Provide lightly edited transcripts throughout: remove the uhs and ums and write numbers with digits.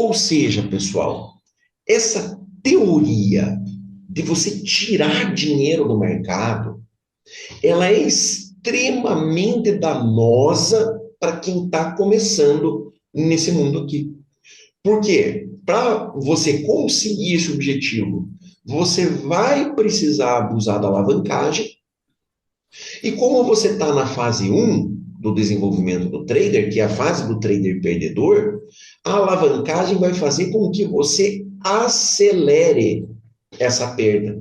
Ou seja, pessoal, essa teoria de você tirar dinheiro do mercado, ela é extremamente danosa para quem está começando nesse mundo aqui. Por quê? Para você conseguir esse objetivo, você vai precisar abusar da alavancagem. E como você está na fase um do desenvolvimento do trader, que é a fase do trader perdedor, a alavancagem vai fazer com que você acelere essa perda.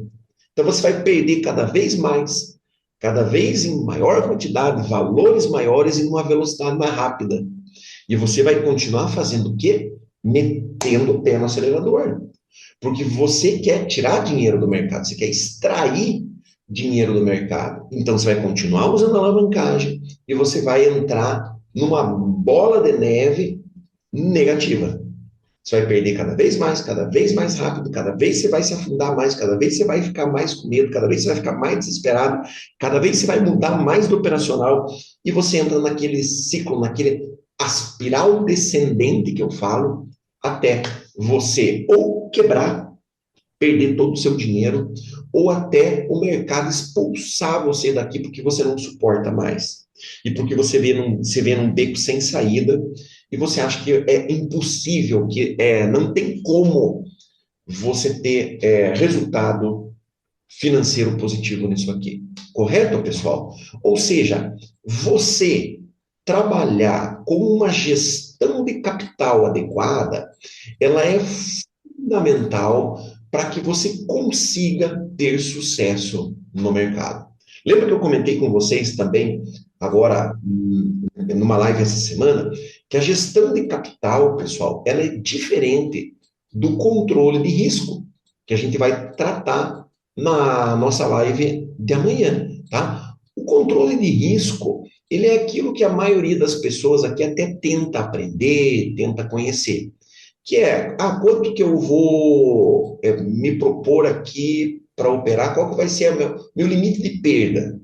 Então você vai perder cada vez em maior quantidade, valores maiores e numa velocidade mais rápida. E você vai continuar fazendo o quê? Metendo o pé no acelerador. Porque você quer tirar dinheiro do mercado, você quer extrair dinheiro do mercado. Então você vai continuar usando a alavancagem e você vai entrar numa bola de neve negativa. Você vai perder cada vez mais rápido, cada vez você vai se afundar mais, cada vez você vai ficar mais com medo, cada vez você vai ficar mais desesperado, cada vez você vai mudar mais do operacional e você entra naquele ciclo, naquele espiral descendente que eu falo, até você ou quebrar, perder todo o seu dinheiro, ou até o mercado expulsar você daqui porque você não suporta mais. E porque você vê num beco sem saída e você acha que é impossível, que não tem como você ter resultado financeiro positivo nisso aqui. Correto, pessoal? Ou seja, você trabalhar com uma gestão de capital adequada, ela é fundamental para que você consiga ter sucesso no mercado. Lembra que eu comentei com vocês também, agora, numa live essa semana, que a gestão de capital, pessoal, ela é diferente do controle de risco, que a gente vai tratar na nossa live de amanhã, tá? O controle de risco, ele é aquilo que a maioria das pessoas aqui até tenta aprender, tenta conhecer, que é, quanto que eu vou me propor aqui para operar, qual que vai ser o meu limite de perda,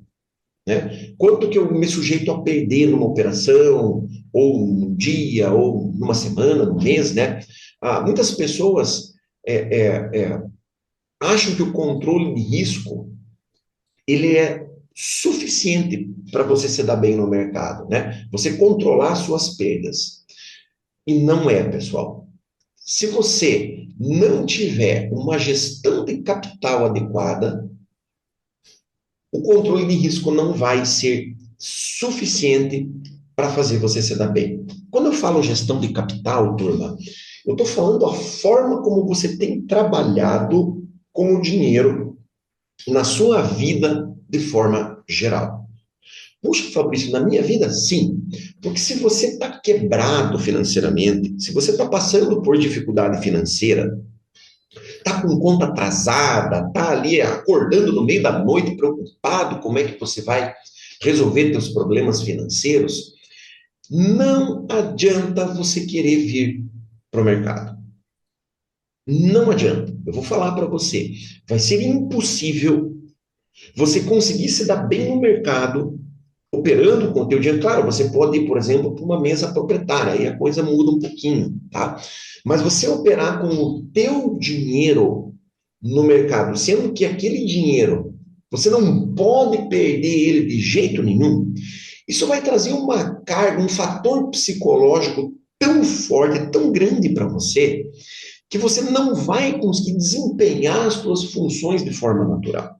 né? Quanto que eu me sujeito a perder numa operação, ou num dia, ou numa semana, num mês, né? Muitas pessoas acham que o controle de risco, ele é suficiente para você se dar bem no mercado, né? Você controlar suas perdas. E não é, pessoal. Se você não tiver uma gestão de capital adequada, o controle de risco não vai ser suficiente para fazer você se dar bem. Quando eu falo gestão de capital, turma, eu estou falando a forma como você tem trabalhado com o dinheiro na sua vida de forma geral. Puxa, Fabrício, na minha vida, sim. Porque se você está quebrado financeiramente, se você está passando por dificuldade financeira, está com conta atrasada, está ali acordando no meio da noite, preocupado como é que você vai resolver seus problemas financeiros, não adianta você querer vir para o mercado. Não adianta. Eu vou falar para você. Vai ser impossível você conseguir se dar bem no mercado operando com o teu dinheiro. Claro, você pode ir, por exemplo, para uma mesa proprietária, aí a coisa muda um pouquinho, tá? Mas você operar com o teu dinheiro no mercado, sendo que aquele dinheiro você não pode perder ele de jeito nenhum, isso vai trazer uma carga, um fator psicológico tão forte, tão grande para você, que você não vai conseguir desempenhar as suas funções de forma natural.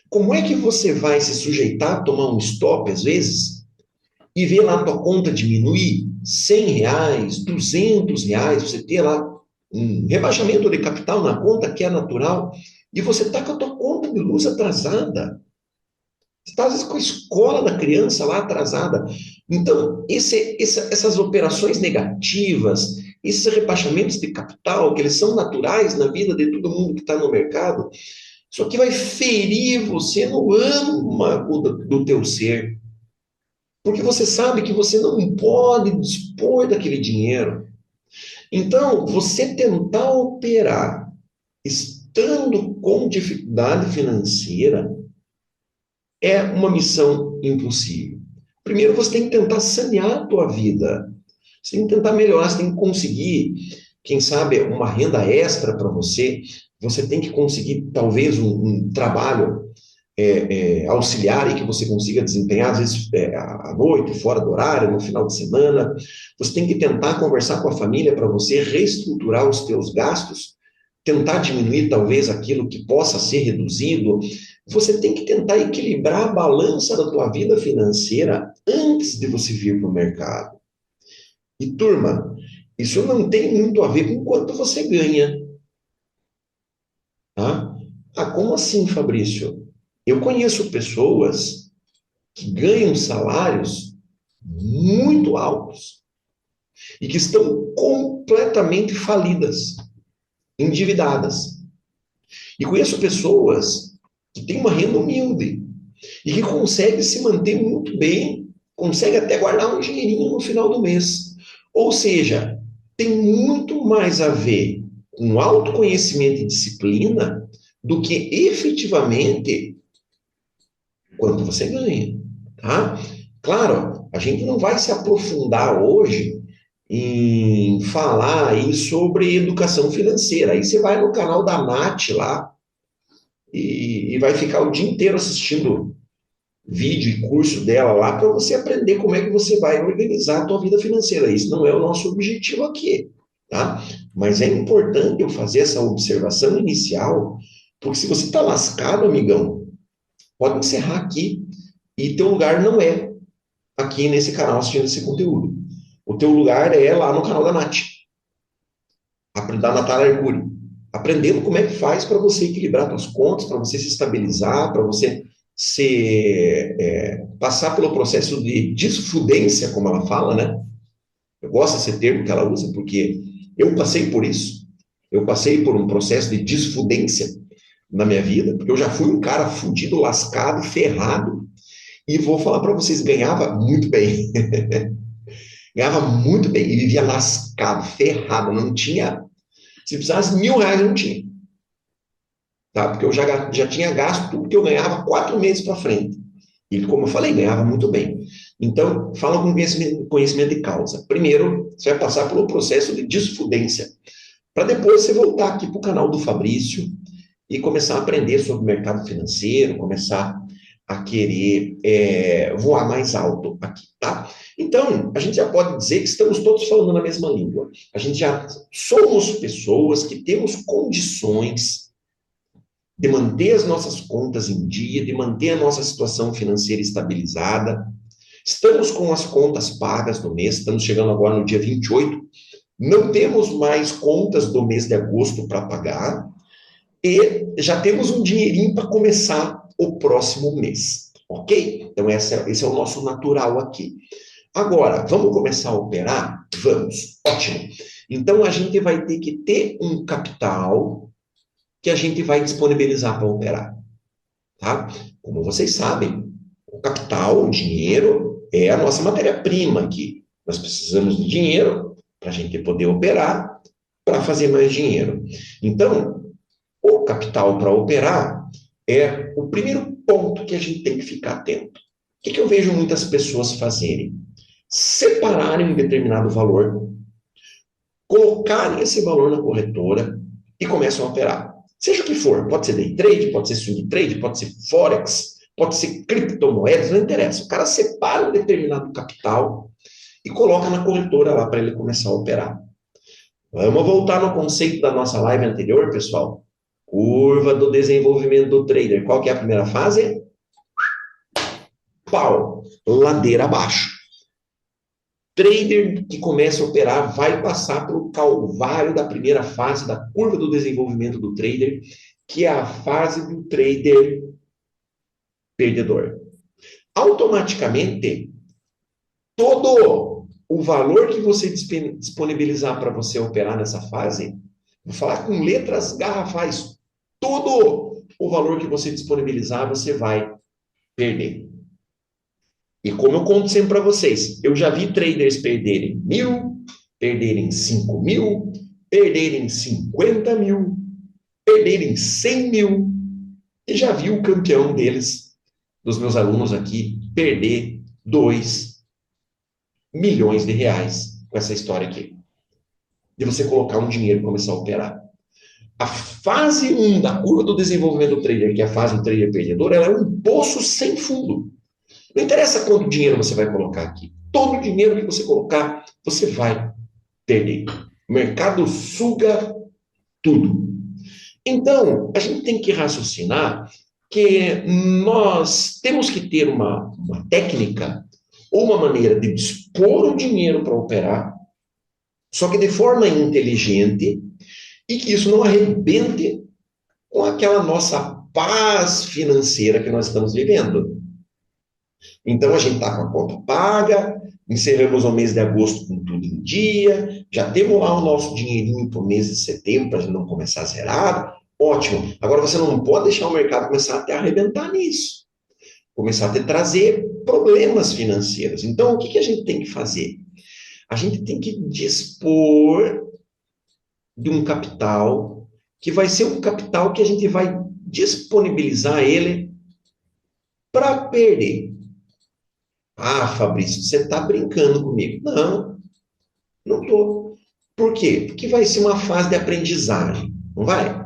Como é que você vai se sujeitar a tomar um stop, às vezes, e ver lá a tua conta diminuir R$ 100, R$ 200, você ter lá um rebaixamento de capital na conta que é natural, e você está com a tua conta de luz atrasada. Você está, às vezes, com a escola da criança lá atrasada. Então, essas operações negativas, esses rebaixamentos de capital, que eles são naturais na vida de todo mundo que está no mercado, isso aqui vai ferir você no âmago do teu ser. Porque você sabe que você não pode dispor daquele dinheiro. Então, você tentar operar estando com dificuldade financeira é uma missão impossível. Primeiro, você tem que tentar sanear a tua vida. Você tem que tentar melhorar, você tem que conseguir. quem sabe uma renda extra para você, você tem que conseguir talvez um trabalho auxiliar aí que você consiga desempenhar, às vezes à noite, fora do horário, no final de semana. Você tem que tentar conversar com a família para você reestruturar os teus gastos, tentar diminuir talvez aquilo que possa ser reduzido. Você tem que tentar equilibrar a balança da tua vida financeira antes de você vir para o mercado. E turma, isso não tem muito a ver com quanto você ganha, tá? Ah, como assim, Fabrício? Eu conheço pessoas que ganham salários muito altos e que estão completamente falidas, endividadas. E conheço pessoas que têm uma renda humilde e que conseguem se manter muito bem, conseguem até guardar um dinheirinho no final do mês. Ou seja, tem muito mais a ver com autoconhecimento e disciplina do que efetivamente quanto você ganha, tá? Claro, a gente não vai se aprofundar hoje em falar aí sobre educação financeira. Aí você vai no canal da Nath lá e vai ficar o dia inteiro assistindo vídeo e curso dela lá para você aprender como é que você vai organizar a tua vida financeira. Isso não é o nosso objetivo aqui, tá? Mas é importante eu fazer essa observação inicial, porque se você está lascado, amigão, pode encerrar aqui e teu lugar não é aqui nesse canal assistindo esse conteúdo. O teu lugar é lá no canal da Nath, da Natália Arcuri, aprendendo como é que faz para você equilibrar suas contas, para você se estabilizar, para você passar pelo processo de desfudência, como ela fala, né? Eu gosto desse termo que ela usa, porque eu passei por isso. Eu passei por um processo de desfudência na minha vida, porque eu já fui um cara fudido, lascado, ferrado, e vou falar para vocês, ganhava muito bem. Ganhava muito bem e vivia lascado, ferrado, não tinha. Se precisasse R$ 1.000, eu não tinha. Tá? Porque eu já tinha gasto tudo que eu ganhava 4 meses para frente. E, como eu falei, ganhava muito bem. Então, fala com conhecimento de causa. Primeiro, você vai passar pelo processo de desfudência, para depois você voltar aqui para o canal do Fabrício e começar a aprender sobre o mercado financeiro, começar a querer voar mais alto aqui, tá? Então, a gente já pode dizer que estamos todos falando na mesma língua. A gente já somos pessoas que temos condições de manter as nossas contas em dia, de manter a nossa situação financeira estabilizada. Estamos com as contas pagas do mês, estamos chegando agora no dia 28. Não temos mais contas do mês de agosto para pagar e já temos um dinheirinho para começar o próximo mês, ok? Então, esse é o nosso natural aqui. Agora, vamos começar a operar? Vamos, ótimo. Então, a gente vai ter que ter um capital que a gente vai disponibilizar para operar, tá? Como vocês sabem, o capital, o dinheiro, é a nossa matéria-prima aqui. Nós precisamos de dinheiro para a gente poder operar, para fazer mais dinheiro. Então, o capital para operar é o primeiro ponto que a gente tem que ficar atento. O que eu vejo muitas pessoas fazerem? Separarem um determinado valor, colocarem esse valor na corretora e começam a operar. Seja o que for, pode ser day trade, pode ser swing trade, pode ser forex, pode ser criptomoedas, não interessa. O cara separa um determinado capital e coloca na corretora lá para ele começar a operar. Vamos voltar no conceito da nossa live anterior, pessoal. Curva do desenvolvimento do trader. Qual que é a primeira fase? Pau, ladeira abaixo. Trader que começa a operar vai passar pelo calvário da primeira fase da curva do desenvolvimento do trader, que é a fase do trader perdedor. Automaticamente, todo o valor que você disponibilizar para você operar nessa fase, vou falar com letras garrafais, todo o valor que você disponibilizar, você vai perder. E como eu conto sempre para vocês, eu já vi traders perderem 1.000, perderem 5.000, perderem 50.000, perderem 100.000, e já vi o campeão deles, dos meus alunos aqui, perder 2 milhões de reais com essa história aqui. de você colocar um dinheiro e começar a operar. A fase um da curva do desenvolvimento do trader, que é a fase do trader perdedor, ela é um poço sem fundo. Não interessa quanto dinheiro você vai colocar aqui. Todo o dinheiro que você colocar, você vai perder. O mercado suga tudo. Então, a gente tem que raciocinar que nós temos que ter uma técnica ou uma maneira de dispor o dinheiro para operar, só que de forma inteligente e que isso não arrebente com aquela nossa paz financeira que nós estamos vivendo. Então a gente está com a conta paga, encerramos o mês de agosto com tudo em dia, já temos lá o nosso dinheirinho para o mês de setembro para a gente não começar zerado. Ótimo. Agora você não pode deixar o mercado começar a te arrebentar nisso. Começar a te trazer problemas financeiros. Então o que que a gente tem que fazer? A gente tem que dispor de um capital que vai ser um capital que a gente vai disponibilizar ele para perder. Ah, Fabrício, você está brincando comigo. Não, não estou. Por quê? Porque vai ser uma fase de aprendizagem, não vai?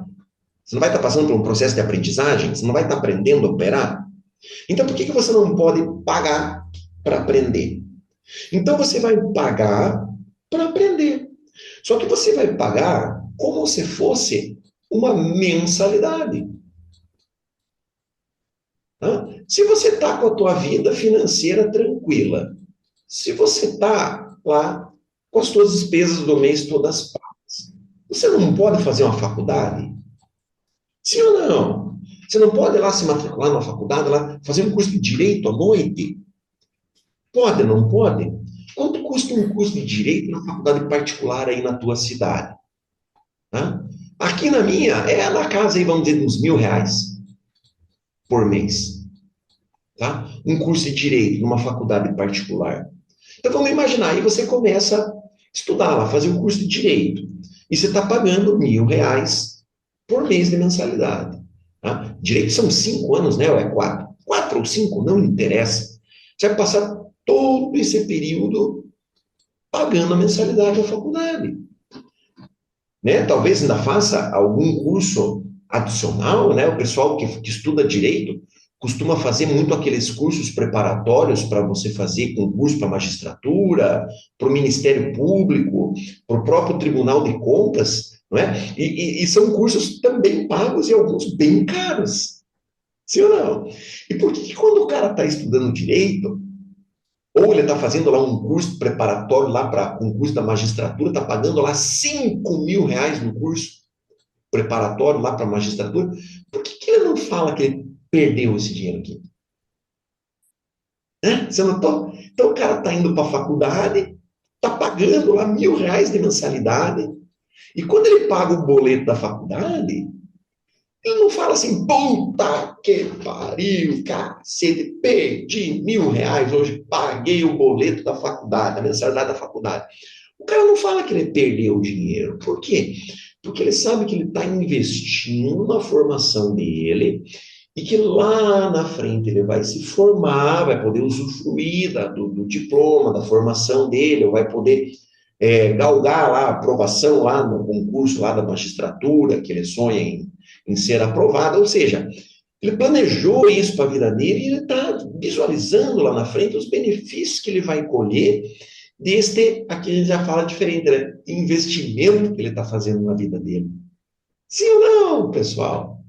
Você não vai estar passando por um processo de aprendizagem? Você não vai estar aprendendo a operar? Então, por que que você não pode pagar para aprender? Então, você vai pagar para aprender. Só que você vai pagar como se fosse uma mensalidade. Tá? Se você está com a tua vida financeira tranquila, se você está lá com as suas despesas do mês todas pagas, você não pode fazer uma faculdade? Sim ou não? Você não pode ir lá se matricular numa faculdade, lá, fazer um curso de direito à noite? Pode, não pode? Quanto custa um curso de direito na faculdade particular aí na tua cidade? Tá? Aqui na minha, é na casa aí, vamos dizer, uns R$ 1.000 por mês. Tá? Um curso de direito numa faculdade particular. Então vamos imaginar, aí você começa a estudar lá, fazer um curso de direito. E você está pagando R$ 1.000 por mês de mensalidade. Tá? Direito são 5 anos, né? Ou é 4? 4 ou 5, não interessa. Você vai passar todo esse período pagando a mensalidade da faculdade. Né? Talvez ainda faça algum curso adicional, né? O pessoal que estuda direito costuma fazer muito aqueles cursos preparatórios para você fazer concurso para a magistratura, para o Ministério Público, para o próprio Tribunal de Contas, não é? E são cursos também pagos e alguns bem caros. Sim ou não? E por que quando o cara está estudando direito, ou ele está fazendo lá um curso preparatório lá para concurso da magistratura, está pagando lá R$ 5.000 no curso preparatório lá para a magistratura, por que ele não fala que ele perdeu esse dinheiro aqui? Você notou? Então o cara está indo para a faculdade, está pagando lá R$ 1.000 de mensalidade, e quando ele paga o boleto da faculdade, ele não fala assim, puta que pariu, cacete, perdi R$ 1.000 hoje, paguei o boleto da faculdade, a mensalidade da faculdade. O cara não fala que ele perdeu o dinheiro. Por quê? Porque ele sabe que ele está investindo na formação dele e que lá na frente ele vai se formar, vai poder usufruir do diploma, da formação dele, ou vai poder galgar lá a aprovação lá no concurso lá da magistratura, que ele sonha em ser aprovado. Ou seja, ele planejou isso para a vida dele e ele está visualizando lá na frente os benefícios que ele vai colher deste, aqui a gente já fala diferente, né? Investimento que ele está fazendo na vida dele. Sim ou não, pessoal?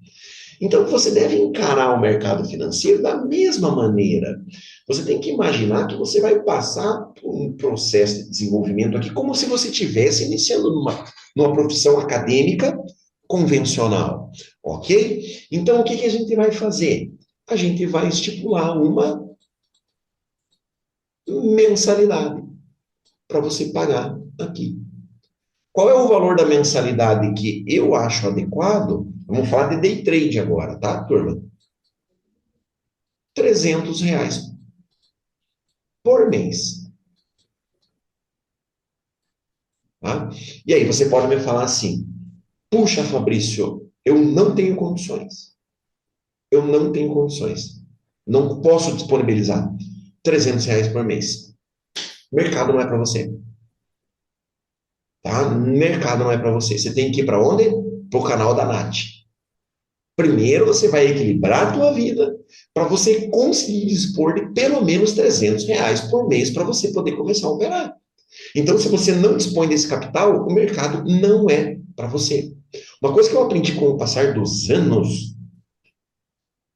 Então, você deve encarar o mercado financeiro da mesma maneira. Você tem que imaginar que você vai passar por um processo de desenvolvimento aqui, como se você estivesse iniciando numa profissão acadêmica convencional, ok? Então, o que que a gente vai fazer? A gente vai estipular uma mensalidade para você pagar aqui. Qual é o valor da mensalidade que eu acho adequado? Vamos falar de day trade agora, tá, turma? R$ 300 por mês. Tá? E aí você pode me falar assim, puxa, Fabrício, eu não tenho condições. Eu não tenho condições. Não posso disponibilizar R$ 300 por mês. O mercado não é para você. tá? Mercado não é para você. Você tem que ir para onde? Para o canal da Nath. Primeiro você vai equilibrar a tua vida para você conseguir dispor de pelo menos R$ 300 por mês para você poder começar a operar. Então, se você não dispõe desse capital, o mercado não é para você. Uma coisa que eu aprendi com o passar dos anos,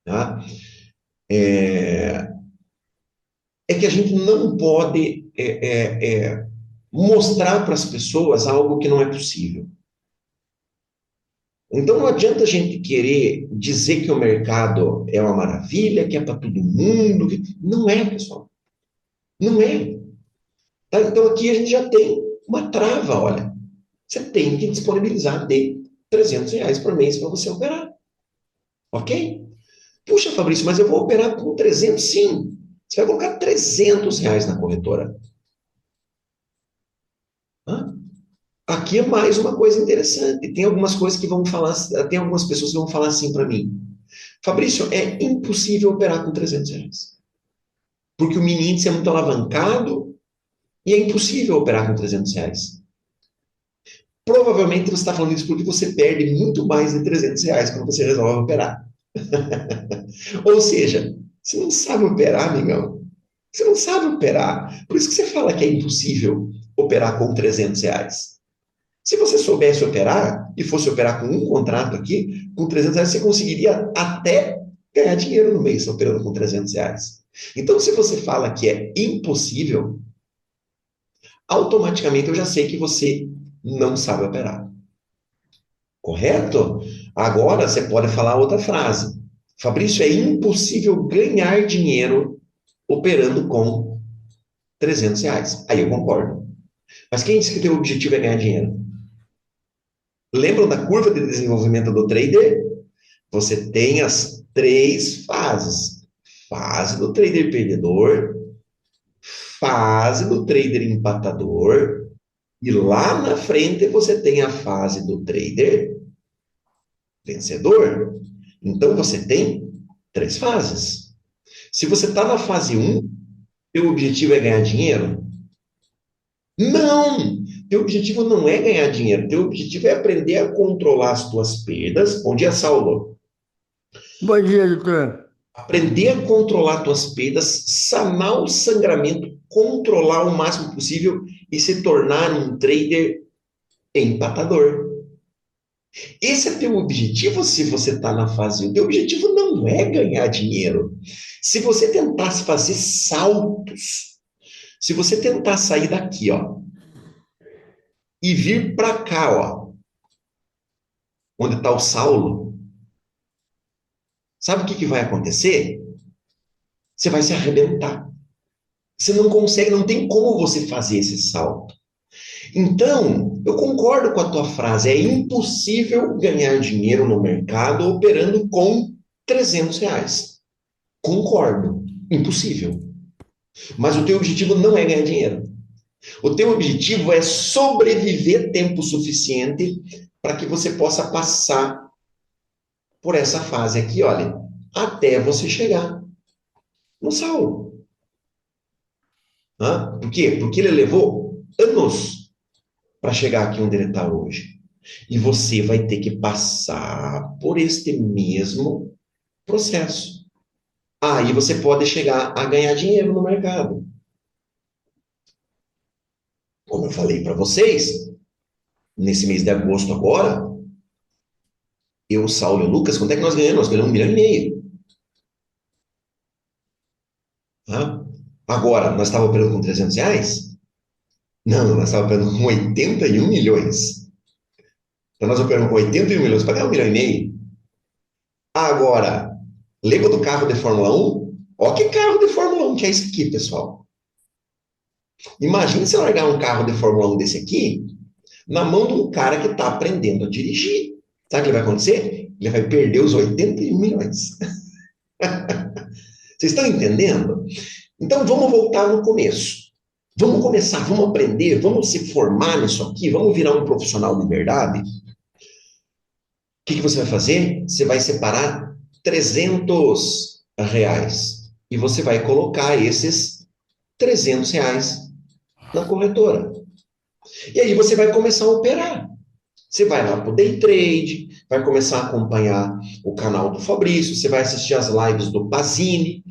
tá? É que a gente não pode mostrar para as pessoas algo que não é possível. Então não adianta a gente querer dizer que o mercado é uma maravilha, que é para todo mundo. Não é, pessoal. Não é. Tá? Então aqui a gente já tem uma trava, olha. Você tem que disponibilizar de R$ 300 por mês para você operar. Ok? Puxa, Fabrício, mas eu vou operar com 300, sim. Você vai colocar R$ 300 na corretora. Hã? Aqui é mais uma coisa interessante. Tem algumas coisas que vão falar, tem algumas pessoas que vão falar assim para mim. Fabrício, é impossível operar com R$ 300. Porque o mini índice é muito alavancado e é impossível operar com R$ 300. Provavelmente você está falando isso porque você perde muito mais de R$ 300 quando você resolve operar. Ou seja, você não sabe operar, amigão. Você não sabe operar. Por isso que você fala que é impossível operar com R$ 300. Se você soubesse operar e fosse operar com um contrato aqui, com R$ 300 você conseguiria até ganhar dinheiro no mês operando com R$ 300. Então, se você fala que é impossível, automaticamente eu já sei que você não sabe operar. Correto? Agora você pode falar outra frase. Fabrício, é impossível ganhar dinheiro operando com R$ 300. Aí eu concordo. Mas quem disse que teu objetivo é ganhar dinheiro? Lembram da curva de desenvolvimento do trader? Você tem as três fases: fase do trader perdedor, fase do trader empatador, e lá na frente você tem a fase do trader vencedor. Então você tem três fases. Se você está na fase um, teu objetivo é ganhar dinheiro? Não! Teu objetivo não é ganhar dinheiro, teu objetivo é aprender a controlar as tuas perdas. Bom dia, Saulo. Bom dia, doutor. Aprender a controlar tuas perdas, sanar o sangramento, controlar o máximo possível e se tornar um trader empatador. Esse é teu objetivo se você está na fase 1. Teu objetivo não é ganhar dinheiro. Se você tentasse fazer saltos, se você tentar sair daqui, ó, e vir para cá, ó, onde está o Saulo, sabe o que vai acontecer? Você vai se arrebentar. Você não consegue, não tem como você fazer esse salto. Então, eu concordo com a tua frase. É impossível ganhar dinheiro no mercado operando com R$ 300. Concordo. Impossível. Mas o teu objetivo não é ganhar dinheiro. O teu objetivo é sobreviver tempo suficiente para que você possa passar por essa fase aqui, olha, até você chegar no Saulo. Por quê? Porque ele levou anos para chegar aqui onde ele está hoje. E você vai ter que passar por este mesmo processo. Aí você pode chegar a ganhar dinheiro no mercado. Como eu falei para vocês, nesse mês de agosto agora, eu, Saulo e o Lucas, quanto é que nós ganhamos? Nós ganhamos 1,5 milhão. Tá? Agora, nós estávamos operando com R$ 300? Não, nós estávamos operando com 81 milhões. Então nós operamos com 81 milhões para ganhar 1,5 milhão. Agora, lembra do carro de Fórmula 1? Ó que carro de Fórmula 1 que é esse aqui, pessoal. Imagina você largar um carro de Fórmula 1 desse aqui na mão de um cara que está aprendendo a dirigir. Sabe o que vai acontecer? Ele vai perder os 81 milhões. Vocês estão entendendo? Então vamos voltar no começo. Vamos começar, vamos aprender, vamos se formar nisso aqui, vamos virar um profissional de verdade. O que você vai fazer? Você vai separar R$ 300 e você vai colocar esses R$ 300 na corretora. E aí você vai começar a operar. Você vai lá para o Day Trade, vai começar a acompanhar o canal do Fabrício, você vai assistir as lives do Pazini,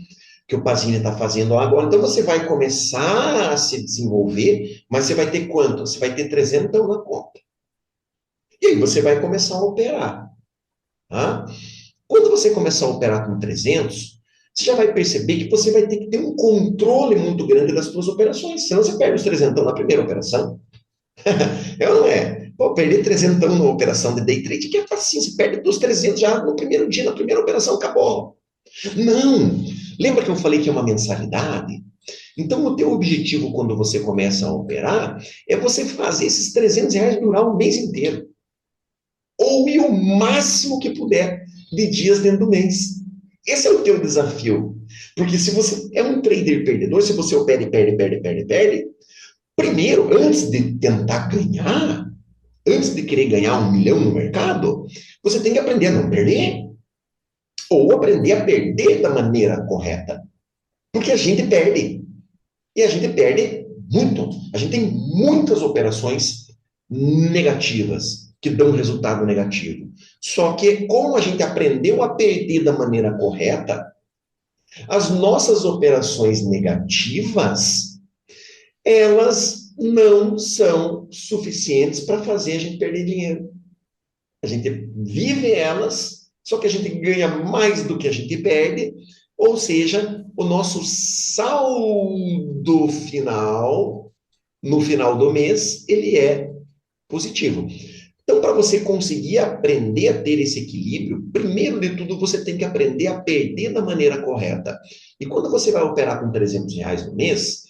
que o Pazini está fazendo agora. Então você vai começar a se desenvolver, mas você vai ter quanto? Você vai ter 300 na conta. E aí você vai começar a operar. Tá? Quando você começar a operar com 300, você já vai perceber que você vai ter que ter um controle muito grande das suas operações, senão você perde os 300 na primeira operação. É ou não é? Pô, perder 300 numa operação de day trade, que é facinho, você perde os 300 já no primeiro dia, na primeira operação, acabou. Não! Lembra que eu falei que é uma mensalidade? Então, o teu objetivo quando você começa a operar é você fazer esses 300 reais durar um mês inteiro. Ou ir o máximo que puder de dias dentro do mês. Esse é o teu desafio. Porque se você é um trader perdedor, se você opera e perde, perde, perde, perde, primeiro, antes de tentar ganhar, antes de querer ganhar 1 milhão no mercado, você tem que aprender a não perder. Ou aprender a perder da maneira correta. Porque a gente perde. E a gente perde muito. A gente tem muitas operações negativas que dão resultado negativo. Só que, como a gente aprendeu a perder da maneira correta, as nossas operações negativas, elas não são suficientes para fazer a gente perder dinheiro. A gente vive elas, só que a gente ganha mais do que a gente perde, ou seja, o nosso saldo final, no final do mês, ele é positivo. Então, para você conseguir aprender a ter esse equilíbrio, primeiro de tudo, você tem que aprender a perder da maneira correta. E quando você vai operar com 300 reais no mês,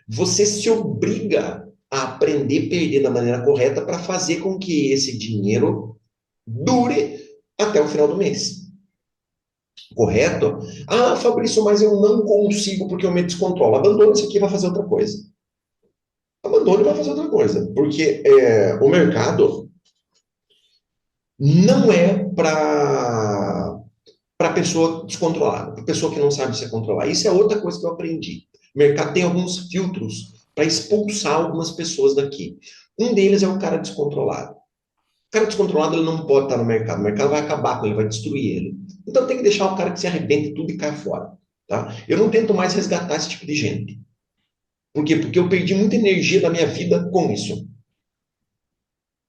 você se obriga a aprender a perder da maneira correta para fazer com que esse dinheiro dure até o final do mês. Correto? Ah, Fabrício, mas eu não consigo porque eu me descontrolo. Abandone isso aqui e vai fazer outra coisa. Abandone e vai fazer outra coisa. Porque o mercado não é para pessoa descontrolada, para pessoa que não sabe se controlar. Isso é outra coisa que eu aprendi. O mercado tem alguns filtros para expulsar algumas pessoas daqui. Um deles é o cara descontrolado. O cara descontrolado ele não pode estar no mercado. O mercado vai acabar com ele, vai destruir ele. Então tem que deixar o cara que se arrebente tudo e cai fora. Tá? Eu não tento mais resgatar esse tipo de gente. Por quê? Porque eu perdi muita energia da minha vida com isso.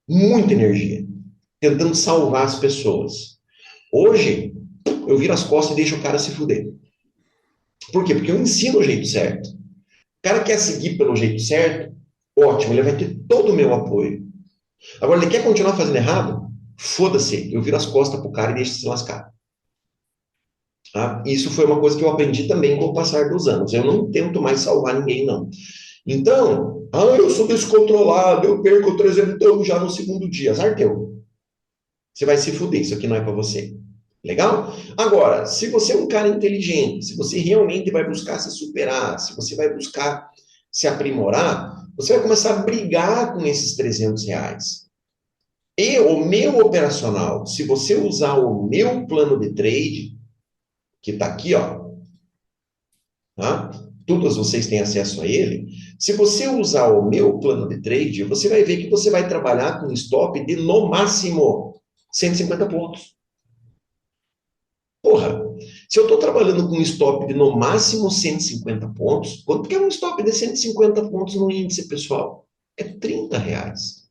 Muita energia. Tentando salvar as pessoas. Hoje, eu viro as costas e deixo o cara se fuder. Por quê? Porque eu ensino o jeito certo. O cara quer seguir pelo jeito certo, ótimo, ele vai ter todo o meu apoio. Agora, ele quer continuar fazendo errado? Foda-se, eu viro as costas pro cara e deixo se lascar. Tá? Isso foi uma coisa que eu aprendi também com o passar dos anos. Eu não tento mais salvar ninguém, não. Então, eu sou descontrolado, eu perco 300 já no segundo dia. Azar teu. Você vai se fuder, isso aqui não é para você. Legal? Agora, se você é um cara inteligente, se você realmente vai buscar se superar, se você vai buscar se aprimorar, você vai começar a brigar com esses 300 reais. E o meu operacional, se você usar o meu plano de trade, que está aqui, ó, tá? Todos vocês têm acesso a ele. Se você usar o meu plano de trade, você vai ver que você vai trabalhar com stop de no máximo 150 pontos. Porra, se eu estou trabalhando com um stop de no máximo 150 pontos, quanto que é um stop de 150 pontos no índice, pessoal? É 30 reais.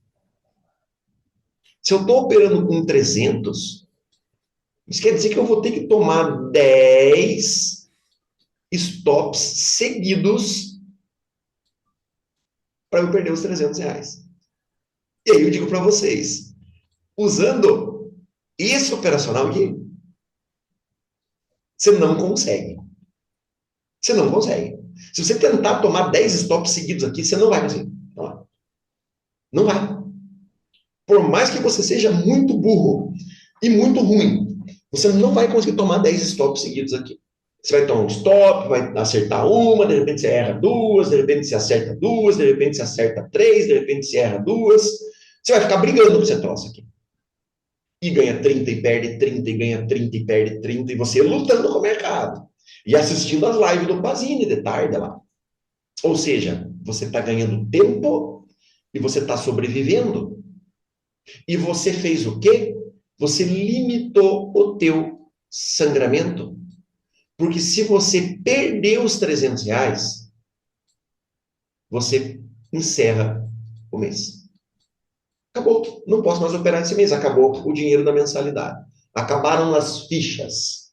Se eu estou operando com 300, isso quer dizer que eu vou ter que tomar 10 stops seguidos para eu perder os 300 reais. E aí eu digo para vocês, usando esse operacional aqui, você não consegue. Você não consegue. Se você tentar tomar 10 stops seguidos aqui, você não vai conseguir. Não vai. Por mais que você seja muito burro e muito ruim, você não vai conseguir tomar 10 stops seguidos aqui. Você vai tomar um stop, vai acertar uma, de repente você erra duas, de repente você acerta duas, de repente você acerta três, de repente você erra duas. Você vai ficar brigando com esse troço aqui. E ganha 30 e perde 30, e ganha 30 e perde 30, e você lutando com o mercado. E assistindo as lives do Pazini de tarde lá. Ou seja, você está ganhando tempo e você está sobrevivendo. E você fez o quê? Você limitou o teu sangramento. Porque se você perder os R$ 300, você encerra o mês. Acabou. Não posso mais operar esse mês. Acabou o dinheiro da mensalidade. Acabaram as fichas.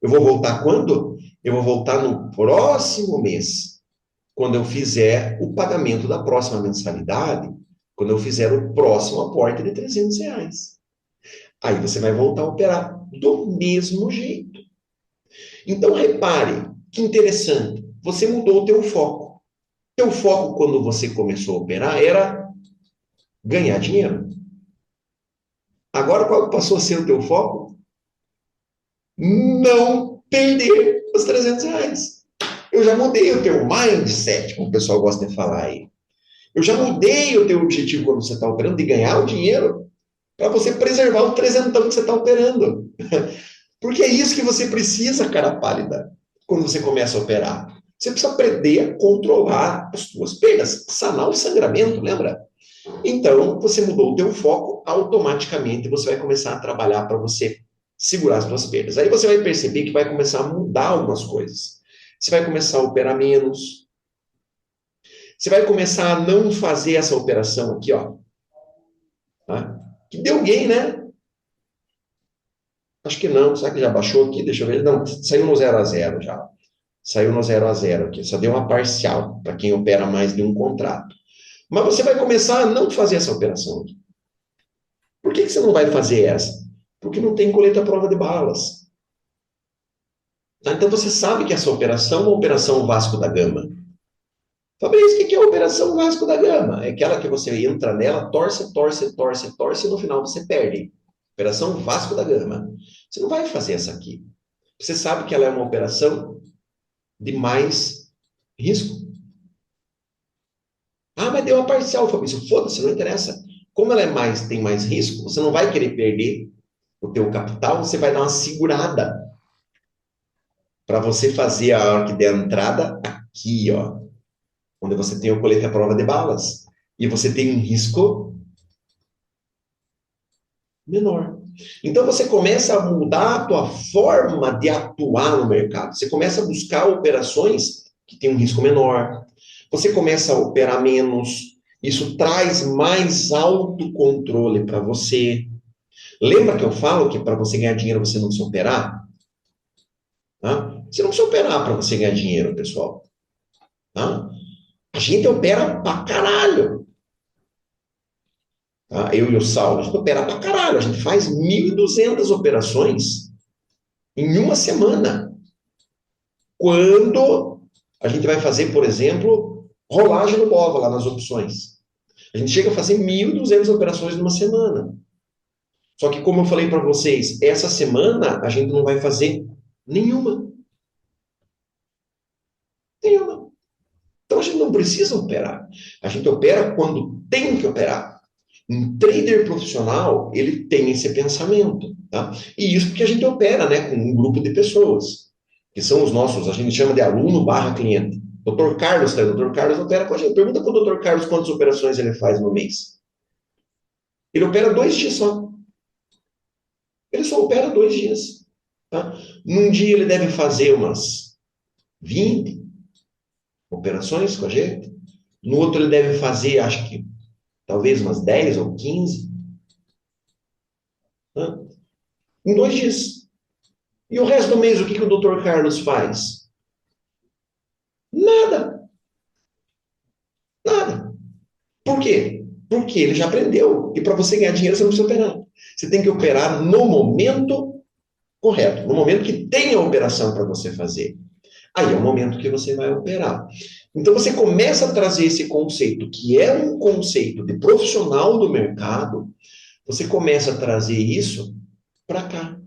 Eu vou voltar quando? Eu vou voltar no próximo mês, quando eu fizer o pagamento da próxima mensalidade, quando eu fizer o próximo aporte de R$ 300. Aí você vai voltar a operar do mesmo jeito. Então, repare, que interessante. Você mudou o teu foco. Teu foco, quando você começou a operar, era ganhar dinheiro. Agora, qual passou a ser o teu foco? Não perder os R$ 300. Eu já mudei o teu mindset, como o pessoal gosta de falar aí. Eu já mudei o teu objetivo quando você está operando, de ganhar o dinheiro, para você preservar o trezentão que você está operando. Porque é isso que você precisa, cara pálida, quando você começa a operar. Você precisa aprender a controlar as suas perdas, sanar o sangramento, lembra? Então, você mudou o teu foco, automaticamente você vai começar a trabalhar para você segurar as suas perdas. Aí você vai perceber que vai começar a mudar algumas coisas. Você vai começar a operar menos. Você vai começar a não fazer essa operação aqui, ó. Tá? Que deu gain, né? Acho que não. Será que já baixou aqui? Deixa eu ver. Não, saiu no 0 a 0 já. Saiu no 0 a 0 aqui. Só deu uma parcial para quem opera mais de um contrato. Mas você vai começar a não fazer essa operação aqui. Por que você não vai fazer essa? Porque não tem coleta à prova de balas. Tá? Então você sabe que essa operação é uma operação Vasco da Gama. Fabrício, o que é a operação Vasco da Gama? É aquela que você entra nela, torce, torce, torce, torce e no final você perde. Operação Vasco da Gama. Você não vai fazer essa aqui. Você sabe que ela é uma operação de mais risco. Ah, mas deu uma parcial, Fabrício. Foda-se, não interessa. Como ela tem mais risco, você não vai querer perder o teu capital, você vai dar uma segurada para você fazer a hora que der a entrada aqui, ó, onde você tem o colete à prova de balas. E você tem um risco menor. Então você começa a mudar a tua forma de atuar no mercado. Você começa a buscar operações que têm um risco menor. Você começa a operar menos. Isso traz mais autocontrole para você. Lembra que eu falo que para você ganhar dinheiro você não precisa operar? Tá? Você não precisa operar para você ganhar dinheiro, pessoal. Tá? A gente opera pra caralho. Tá? Eu e o Saulo, a gente opera pra caralho. A gente faz 1.200 operações em uma semana. Quando a gente vai fazer, por exemplo, rolagem no BOVA, lá nas opções. A gente chega a fazer 1.200 operações numa semana. Só que, como eu falei para vocês, essa semana a gente não vai fazer nenhuma. Nenhuma. Então a gente não precisa operar. A gente opera quando tem que operar. Um trader profissional, ele tem esse pensamento, tá? E isso porque a gente opera, né, com um grupo de pessoas, que são os nossos, a gente chama de aluno barra cliente. Dr. Carlos, tá? O Dr. Carlos opera com a gente. Pergunta para o Dr. Carlos quantas operações ele faz no mês. Ele opera 2 dias só. Ele só opera 2 dias. Tá? Num dia ele deve fazer umas 20 operações com a gente. No outro ele deve fazer, acho que, talvez umas 10 ou 15. Tá? Em 2 dias. E o resto do mês, o que o Dr. Carlos faz? Nada. Nada. Por quê? Porque ele já aprendeu. E para você ganhar dinheiro, você não precisa operar. Você tem que operar no momento correto, no momento que tem a operação para você fazer. Aí é o momento que você vai operar. Então você começa a trazer esse conceito, que é um conceito de profissional do mercado, você começa a trazer isso para cá.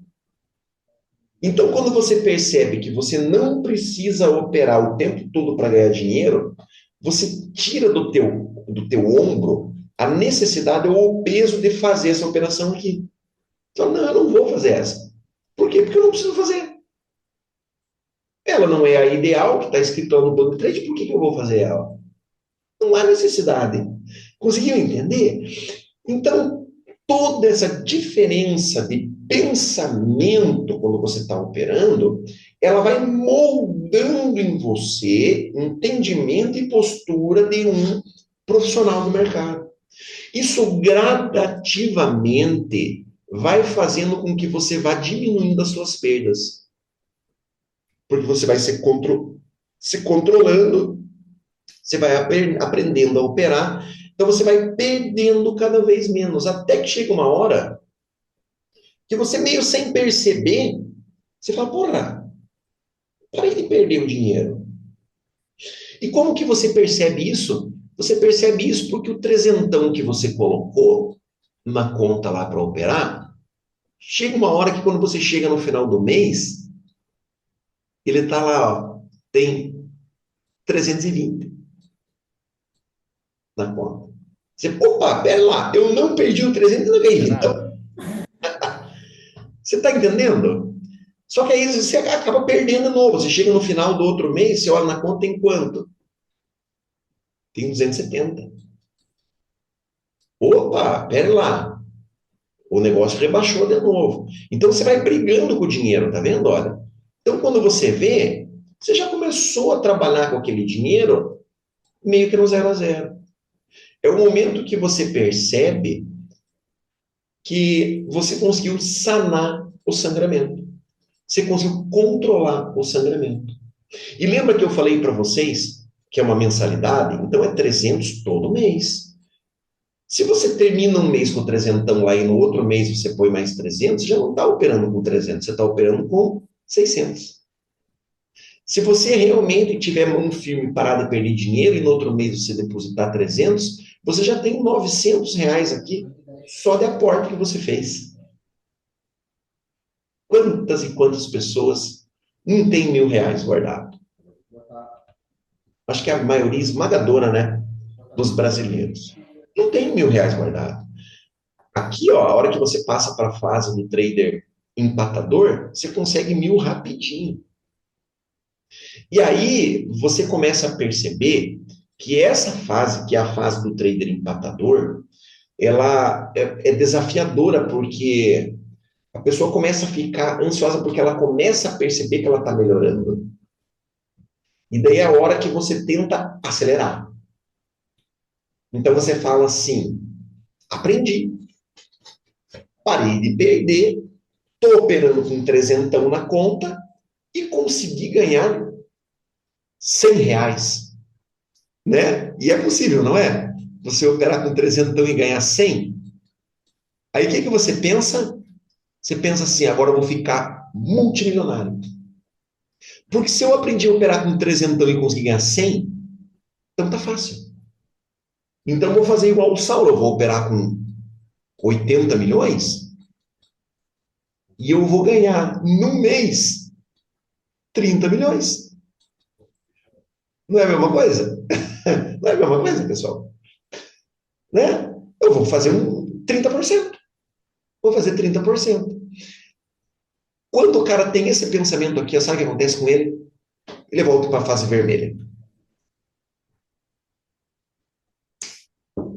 Então, quando você percebe que você não precisa operar o tempo todo para ganhar dinheiro, você tira do teu ombro a necessidade ou o peso de fazer essa operação aqui. Então, não, eu não vou fazer essa. Por quê? Porque eu não preciso fazer. Ela não é a ideal, que está escrito lá no plano de trade, por que eu vou fazer ela? Não há necessidade. Conseguiu entender? Então, toda essa diferença de pensamento quando você está operando, ela vai moldando em você entendimento e postura de um profissional do mercado. Isso gradativamente vai fazendo com que você vá diminuindo as suas perdas. Porque você vai se controlando, você vai aprendendo a operar, então você vai perdendo cada vez menos, até que chega uma hora que você meio sem perceber, você fala, porra, parei de perder o dinheiro. E como que você percebe isso? Você percebe isso porque o trezentão que você colocou na conta lá para operar, chega uma hora que quando você chega no final do mês, ele está lá, ó, tem 320 na conta. Você, opa, pera lá, eu não perdi o 300 e não ganhei. Então, você está entendendo? Só que aí você acaba perdendo de novo. Você chega no final do outro mês, você olha na conta, tem quanto? Tem 270. Opa, pera lá. O negócio rebaixou de novo. Então você vai brigando com o dinheiro, tá vendo? Olha. Então quando você vê, você já começou a trabalhar com aquele dinheiro meio que no zero a zero. É o momento que você percebe que você conseguiu sanar o sangramento. Você conseguiu controlar o sangramento. E lembra que eu falei para vocês que é uma mensalidade? Então é 300 todo mês. Se você termina um mês com 300 lá e no outro mês você põe mais 300, já não está operando com 300, você está operando com 600. Se você realmente tiver mão firme, parar de perder dinheiro e no outro mês você depositar 300, você já tem R$ 900 aqui só de aporte que você fez. Quantas e quantas pessoas não têm R$ 1.000 guardado? Acho que a maioria esmagadora, né, dos brasileiros. Não tem R$ 1.000 guardado. Aqui, ó, a hora que você passa para a fase do trader empatador, você consegue 1.000 rapidinho. E aí você começa a perceber que essa fase, que é a fase do trader empatador, ela é desafiadora porque a pessoa começa a ficar ansiosa porque ela começa a perceber que ela está melhorando. E daí é a hora que você tenta acelerar. Então você fala assim: aprendi, parei de perder, estou operando com 300 na conta e consegui ganhar R$ 100, né? E é possível, não é? Você operar com 300 e ganhar 100. Aí o que você pensa? Você pensa assim: agora eu vou ficar multimilionário. Porque se eu aprendi a operar com 300 e conseguir ganhar 100, então tá fácil. Então eu vou fazer igual o Saulo, eu vou operar com 80 milhões e eu vou ganhar no mês 30 milhões. Não é a mesma coisa? Não é a mesma coisa, pessoal? Né? Eu vou fazer 30%. Vou fazer 30%. Quando o cara tem esse pensamento aqui, sabe o que acontece com ele? Ele volta para a fase vermelha.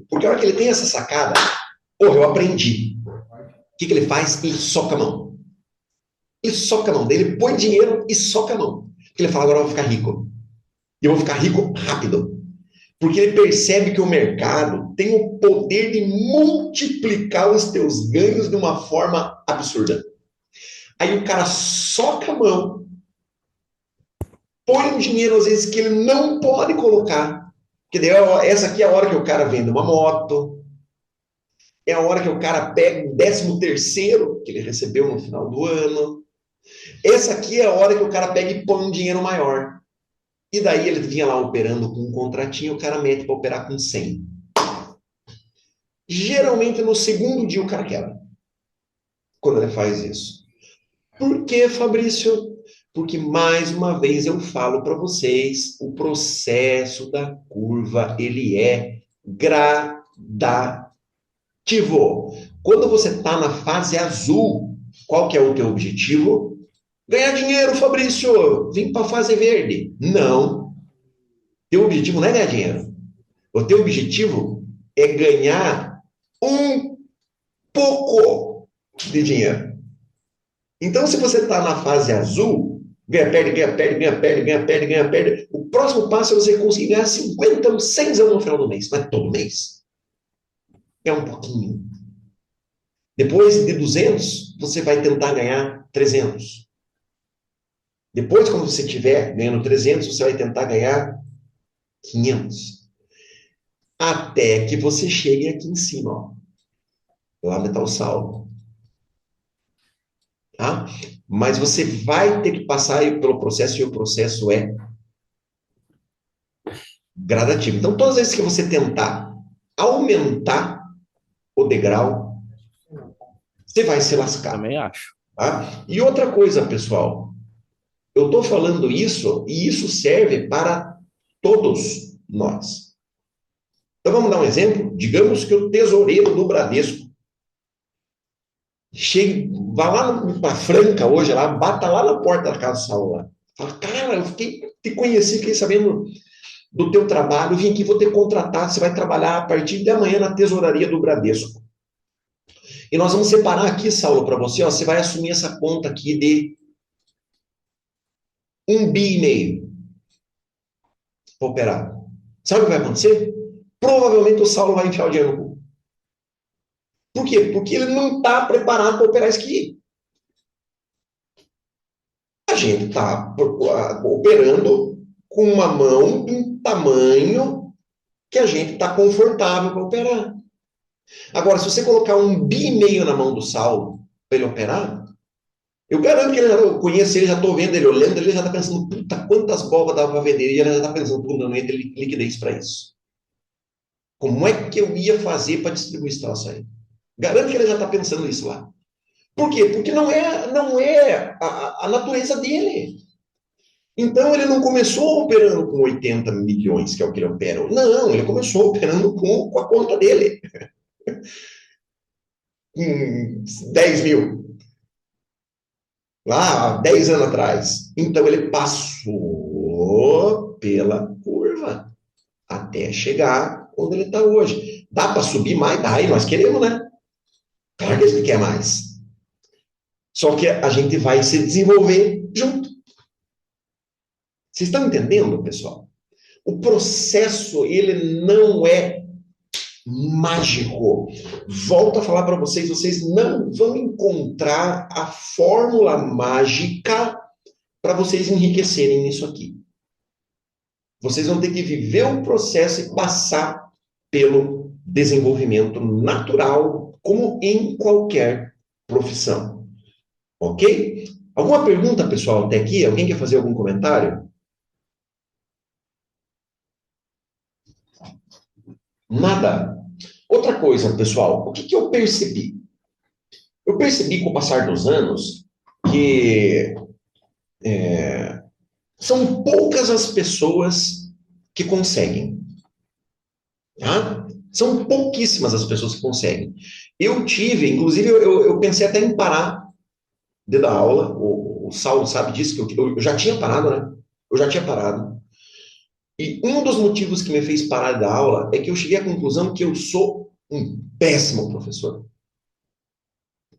Porque a hora que ele tem essa sacada, porra, eu aprendi. O que ele faz? Ele soca a mão. Ele soca a mão dele, ele põe dinheiro e soca a mão. Porque ele fala: agora eu vou ficar rico. E eu vou ficar rico rápido. Porque ele percebe que o mercado tem o poder de multiplicar os teus ganhos de uma forma absurda. Aí o cara soca a mão, põe um dinheiro às vezes que ele não pode colocar. Porque daí, essa aqui é a hora que o cara vende uma moto, é a hora que o cara pega o 13º que ele recebeu no final do ano. Essa aqui é a hora que o cara pega e põe um dinheiro maior. E daí ele vinha lá operando com um contratinho, o cara mete para operar com 100. Geralmente no segundo dia o cara quebra. Quando ele faz isso. Por que, Fabrício? Porque mais uma vez eu falo para vocês, o processo da curva, ele é gradativo. Quando você está na fase azul, qual que é o teu objetivo? Ganhar dinheiro, Fabrício. Vim para a fase verde. Não. Teu objetivo não é ganhar dinheiro. O teu objetivo é ganhar um pouco de dinheiro. Então, se você está na fase azul, ganha, perde, ganha, perde, ganha, perde, ganha, perde, ganha, perde. O próximo passo é você conseguir ganhar 50, 100 no final do mês, mas todo mês. É um pouquinho. Depois de 200, você vai tentar ganhar 300. Depois, quando você estiver ganhando 300, você vai tentar ganhar 500. Até que você chegue aqui em cima, ó. Lá vai estar o saldo. Tá? Mas você vai ter que passar pelo processo, e o processo é gradativo. Então, todas as vezes que você tentar aumentar o degrau, você vai se lascar. Também acho. Tá? E outra coisa, pessoal, eu estou falando isso e isso serve para todos nós. Então, vamos dar um exemplo? Digamos que o tesoureiro do Bradesco chegue, vá lá para Franca hoje, lá, bata lá na porta da casa do Saulo lá. Fala, cara, te conheci, fiquei sabendo do teu trabalho, vim aqui, vou ter contratado, você vai trabalhar a partir de amanhã na tesouraria do Bradesco. E nós vamos separar aqui, Saulo, para você, ó, você vai assumir essa conta aqui de 1,5 bi para operar. Sabe o que vai acontecer? Provavelmente o Saulo vai enfiar o dinheiro no cu. Por quê? Porque ele não está preparado para operar isso aqui. A gente está operando com uma mão de um tamanho que a gente está confortável para operar. Agora, se você colocar 1,5 bi na mão do Saulo para ele operar, eu garanto que eu conheço ele, já estou vendo ele olhando, ele já está pensando, puta, quantas bolas dava para vender, e ele já está pensando, puta, não ia ter liquidez para isso. Como é que eu ia fazer para distribuir esse troço aí? Garanto que ele já está pensando isso lá. Por quê? Porque não é a natureza dele. Então, ele não começou operando com 80 milhões, que é o que ele opera. Não, ele começou operando com a conta dele. Com 10 mil. Lá, 10 anos atrás. Então, ele passou pela curva até chegar onde ele está hoje. Dá para subir mais? Dá, e nós queremos, né? Claro que a gente quer mais. Só que a gente vai se desenvolver junto. Vocês estão entendendo, pessoal? O processo, ele não é mágico. Volto a falar para vocês, vocês não vão encontrar a fórmula mágica para vocês enriquecerem nisso aqui. Vocês vão ter que viver o processo e passar pelo desenvolvimento natural, como em qualquer profissão. Ok? Alguma pergunta, pessoal, até aqui? Alguém quer fazer algum comentário? Nada. Outra coisa, pessoal, o que eu percebi? Eu percebi com o passar dos anos que são poucas as pessoas que conseguem. Tá? São pouquíssimas as pessoas que conseguem. Eu tive, inclusive, eu pensei até em parar de dar aula. O Saulo sabe disso, que eu já tinha parado, né? Eu já tinha parado. E um dos motivos que me fez parar de dar aula é que eu cheguei à conclusão que eu sou um péssimo professor.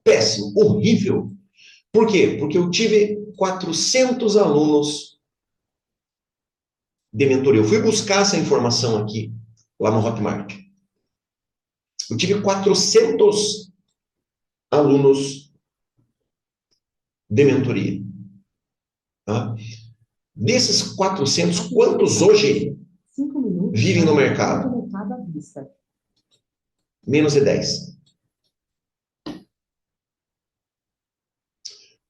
Péssimo, horrível. Por quê? Porque eu tive 400 alunos de mentoria. Eu fui buscar essa informação aqui, lá no Hotmart. Eu tive 400 alunos de mentoria. Tá? Desses 400, quantos hoje vivem no mercado? Menos de 10.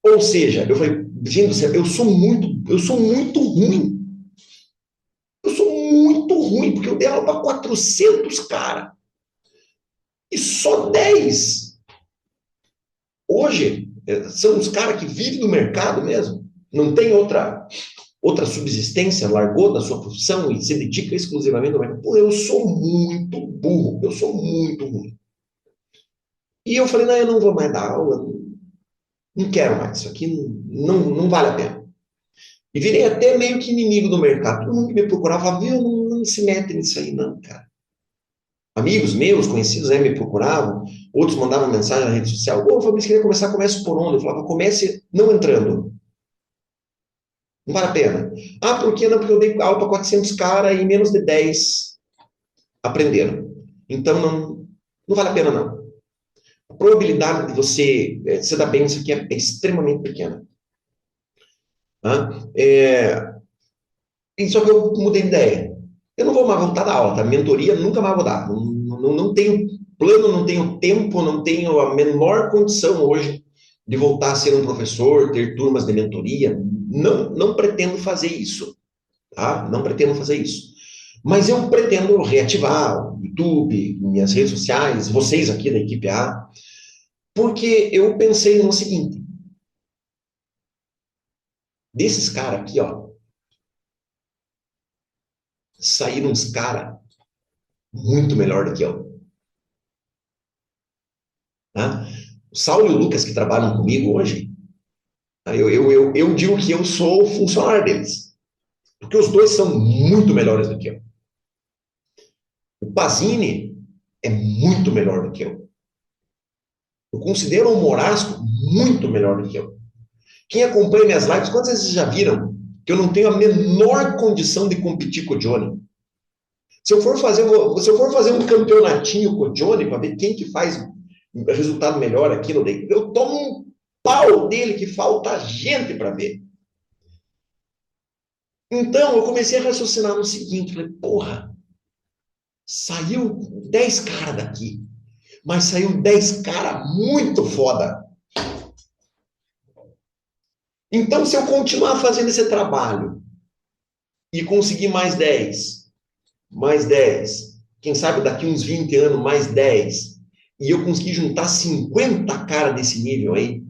Ou seja, eu falei, gente, eu sou muito ruim. Eu sou muito ruim, porque eu dei aula para 400, cara. E só 10. Hoje, são os caras que vivem no mercado mesmo. Não tem outra subsistência, largou da sua profissão e se dedica exclusivamente ao mercado. Pô, eu sou muito burro, eu sou muito ruim. E eu falei, não, eu não vou mais dar aula, não quero mais, isso aqui não vale a pena. E virei até meio que inimigo do mercado. Todo mundo que me procurava falava, viu, não se mete nisso aí não, cara. Amigos meus, conhecidos, me procuravam, outros mandavam mensagem na rede social. Ô, Fabrício, queria começar, comece por onde? Eu falava, comece não entrando. Não vale a pena. Ah, por que não? Porque eu dei aula para 400 caras e menos de 10 aprenderam. Então, não vale a pena, não. A probabilidade de você se dar bem nisso aqui é extremamente pequena. Tá? E só que eu mudei de ideia. Eu não vou mais voltar a dar aula, tá? Mentoria nunca mais vou dar. Não tenho plano, não tenho tempo, não tenho a menor condição hoje de voltar a ser um professor, ter turmas de mentoria. Não pretendo fazer isso, tá? Não pretendo fazer isso. Mas eu pretendo reativar o YouTube, minhas redes sociais, vocês aqui da equipe A, porque eu pensei no seguinte: desses caras aqui, ó, saíram uns caras muito melhor do que eu. Tá? O Saulo e o Lucas que trabalham comigo hoje, tá? Eu digo que eu sou o funcionário deles, porque os dois são muito melhores do que eu. O Pazini é muito melhor do que eu. Eu considero o Morasco muito melhor do que eu. Quem acompanha minhas lives, quantas vezes vocês já viram que eu não tenho a menor condição de competir com o Johnny? Se eu for fazer um campeonatinho com o Johnny para ver quem que faz resultado melhor aqui no day, eu tomo um pau dele que falta gente para ver. Então eu comecei a raciocinar no seguinte, falei, porra, saiu 10 caras daqui, mas saiu 10 caras muito foda. Então se eu continuar fazendo esse trabalho e conseguir mais 10, quem sabe daqui uns 20 anos mais 10, e eu conseguir juntar 50 caras desse nível aí,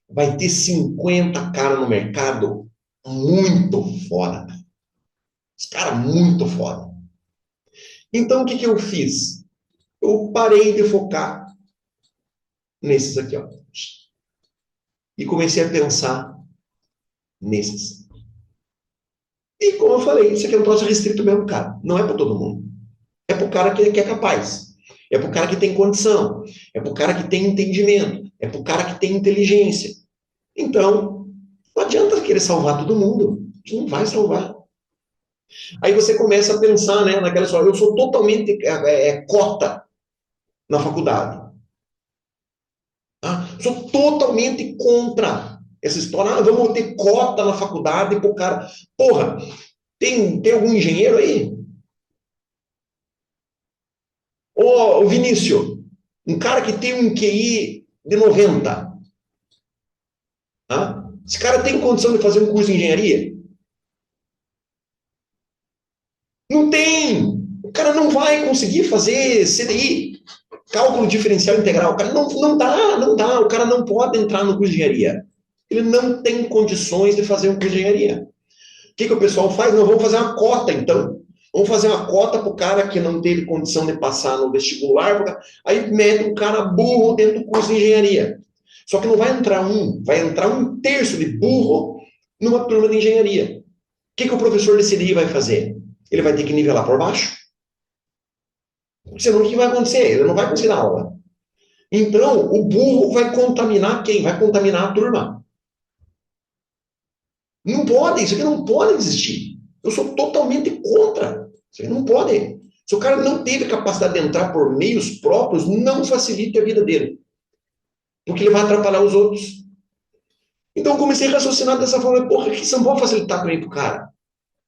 vai ter 50 caras no mercado muito foda. Os caras muito foda. Então, o que que eu fiz? Eu parei de focar nesses aqui, ó. E comecei a pensar nesses. E como eu falei, isso aqui é um troço restrito mesmo, cara. Não é para todo mundo. É para o cara que é capaz. É para o cara que tem condição. É para o cara que tem entendimento. É para o cara que tem inteligência. Então, não adianta querer salvar todo mundo. A gente não vai salvar. Aí você começa a pensar, né, naquela só, eu sou totalmente cota na faculdade. Tá? Sou totalmente contra essa história. Ah, vamos ter cota na faculdade pro cara. Porra, tem algum engenheiro aí? Ô, Vinícius, um cara que tem um QI de 90. Tá? Esse cara tem condição de fazer um curso de engenharia? Não tem! O cara não vai conseguir fazer CDI, cálculo diferencial integral. O cara não dá. O cara não pode entrar no curso de engenharia. Ele não tem condições de fazer um curso de engenharia. O que o pessoal faz? Não, vamos fazer uma cota, então. Vamos fazer uma cota para o cara que não teve condição de passar no vestibular. Aí mete um cara burro dentro do curso de engenharia. Só que não vai entrar vai entrar um terço de burro numa turma de engenharia. O que o professor de CDI vai fazer? Ele vai ter que nivelar por baixo. Senão o que vai acontecer? Ele não vai conseguir dar aula. Então, o burro vai contaminar quem? Vai contaminar a turma. Não pode, isso aqui não pode existir. Eu sou totalmente contra. Isso aqui não pode. Se o cara não teve capacidade de entrar por meios próprios, não facilite a vida dele. Porque ele vai atrapalhar os outros. Então eu comecei a raciocinar dessa forma. Porra, que você não pode facilitar também pro cara.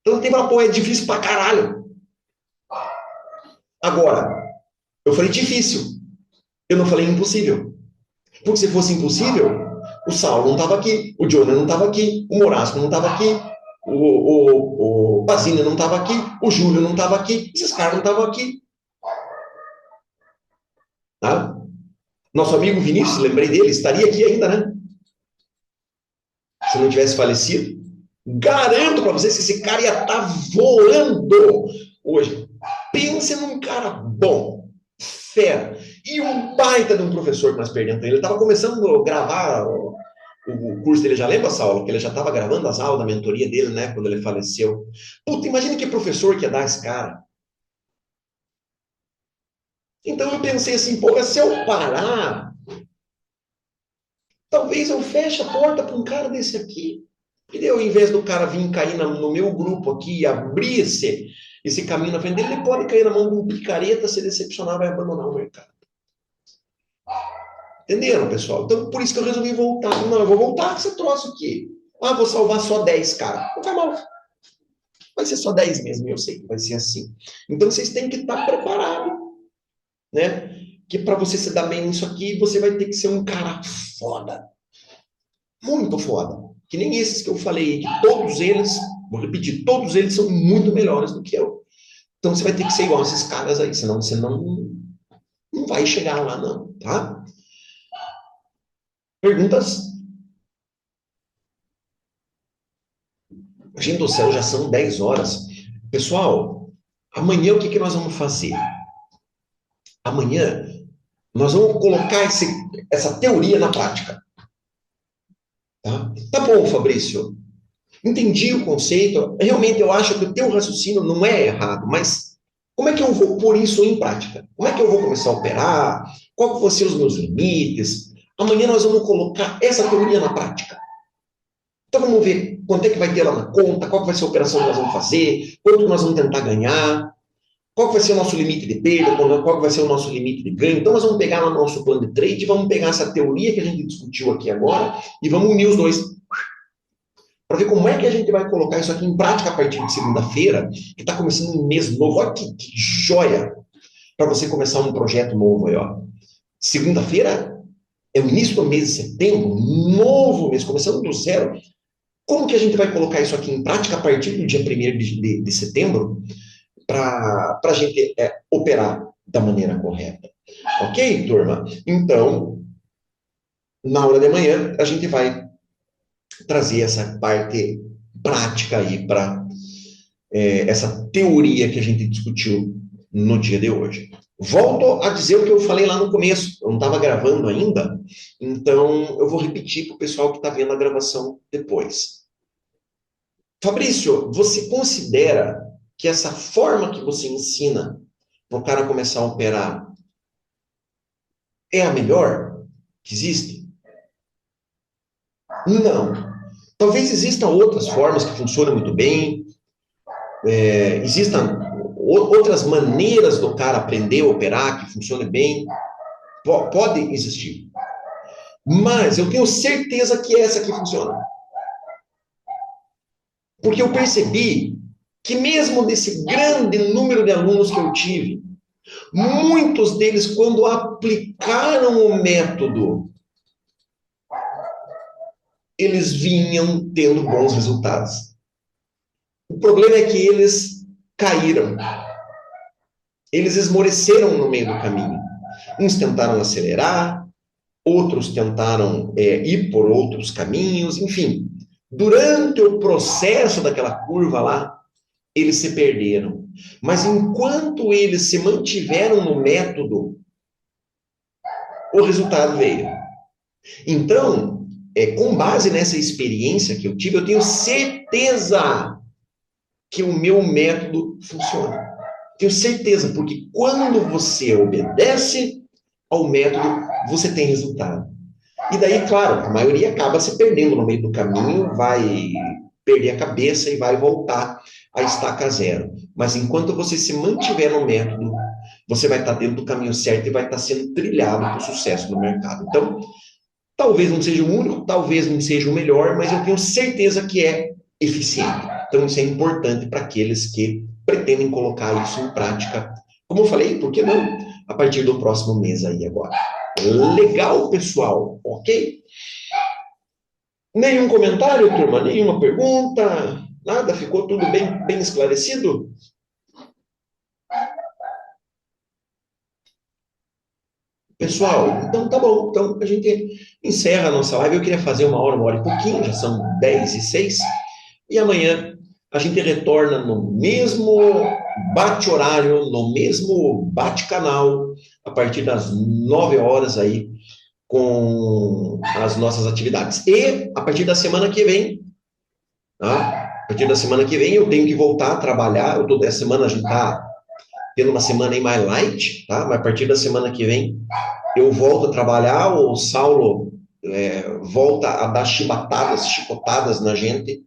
Então tem uma, pô, é difícil pra caralho. Agora, eu falei difícil. Eu não falei impossível. Porque se fosse impossível, o Saulo não estava aqui, o Johnny não estava aqui, o Morasco não estava aqui, o Basílio não estava aqui, o Júlio não estava aqui, esses caras não estavam aqui. Tá? Nosso amigo Vinícius, lembrei dele, estaria aqui ainda, né? Se não tivesse falecido. Garanto para vocês que esse cara ia estar voando hoje. Pense num cara bom, fera. E um baita de um professor que nós perdemos. Ele estava começando a gravar o curso dele, já lembra, Saulo? Que ele já estava gravando as aulas da mentoria dele, né? Quando ele faleceu. Puta, imagina que professor que ia dar esse cara. Então eu pensei assim, pô, se eu parar, talvez eu feche a porta para um cara desse aqui. E ao invés do cara vir cair no meu grupo aqui e abrir esse caminho na frente dele, ele pode cair na mão de um picareta, se decepcionar, vai abandonar o mercado. Entenderam, pessoal? Então, por isso que eu resolvi voltar. Não, eu vou voltar com esse troço aqui. Ah, vou salvar só 10 cara. Não vai mal. Vai ser só 10 mesmo, eu sei que vai ser assim. Então, vocês têm que estar preparados, né? Que para você se dar bem nisso aqui, você vai ter que ser um cara foda. Muito foda. Que nem esses que eu falei, que todos eles, vou repetir, todos eles são muito melhores do que eu. Então, você vai ter que ser igual a esses caras aí, senão você não vai chegar lá, não, tá? Perguntas? Gente do céu, já são 10 horas. Pessoal, amanhã o que que nós vamos fazer? Amanhã nós vamos colocar essa teoria na prática. Tá bom, Fabrício. Entendi o conceito. Realmente eu acho que o teu raciocínio não é errado, mas como é que eu vou pôr isso em prática? Como é que eu vou começar a operar? Qual vão ser os meus limites? Amanhã nós vamos colocar essa teoria na prática. Então vamos ver quanto é que vai ter lá na conta, qual vai ser a operação que nós vamos fazer, quanto que nós vamos tentar ganhar, qual vai ser o nosso limite de perda, qual vai ser o nosso limite de ganho. Então nós vamos pegar lá no nosso plano de trade, vamos pegar essa teoria que a gente discutiu aqui agora e vamos unir os dois para ver como é que a gente vai colocar isso aqui em prática a partir de segunda-feira, que está começando um mês novo. Olha que joia para você começar um projeto novo aí, ó. Segunda-feira é o início do mês de setembro, novo mês, começando do zero. Como que a gente vai colocar isso aqui em prática a partir do dia 1º de setembro para a gente operar da maneira correta? Ok, turma? Então, na hora de manhã, a gente vai trazer essa parte prática aí para essa teoria que a gente discutiu no dia de hoje. Volto a dizer o que eu falei lá no começo, eu não estava gravando ainda, então eu vou repetir para o pessoal que está vendo a gravação depois. Fabrício, você considera que essa forma que você ensina para o cara começar a operar é a melhor que existe? Não. Talvez existam outras formas que funcionam muito bem, existam outras maneiras do cara aprender a operar que funcionem bem. Pode existir. Mas eu tenho certeza que essa aqui funciona. Porque eu percebi que mesmo desse grande número de alunos que eu tive, muitos deles, quando aplicaram o método, eles vinham tendo bons resultados. O problema é que eles caíram. Eles esmoreceram no meio do caminho. Uns tentaram acelerar, outros tentaram ir por outros caminhos, enfim. Durante o processo daquela curva lá, eles se perderam. Mas enquanto eles se mantiveram no método, o resultado veio. Então, com base nessa experiência que eu tive, eu tenho certeza que o meu método funciona. Tenho certeza, porque quando você obedece ao método, você tem resultado. E daí, claro, a maioria acaba se perdendo no meio do caminho, vai perder a cabeça e vai voltar a estaca zero. Mas enquanto você se mantiver no método, você vai estar dentro do caminho certo e vai estar sendo trilhado para o sucesso no mercado. Então, talvez não seja o único, talvez não seja o melhor, mas eu tenho certeza que é eficiente. Então, isso é importante para aqueles que pretendem colocar isso em prática. Como eu falei, por que não? A partir do próximo mês aí agora. Legal, pessoal? Ok? Nenhum comentário, turma? Nenhuma pergunta? Nada? Ficou tudo bem esclarecido? Pessoal, então tá bom. Então a gente encerra a nossa live. Eu queria fazer 1 hora e pouquinho, já são 10h06. E amanhã a gente retorna no mesmo bate-horário, no mesmo bate-canal, a partir das 9 horas aí, com as nossas atividades. E a partir da semana que vem, tá? A partir da semana que vem eu tenho que voltar a trabalhar. Essa semana a gente está tendo uma semana aí mais light, tá? Mas a partir da semana que vem eu volto a trabalhar, o Saulo volta a dar chibatadas, chicotadas na gente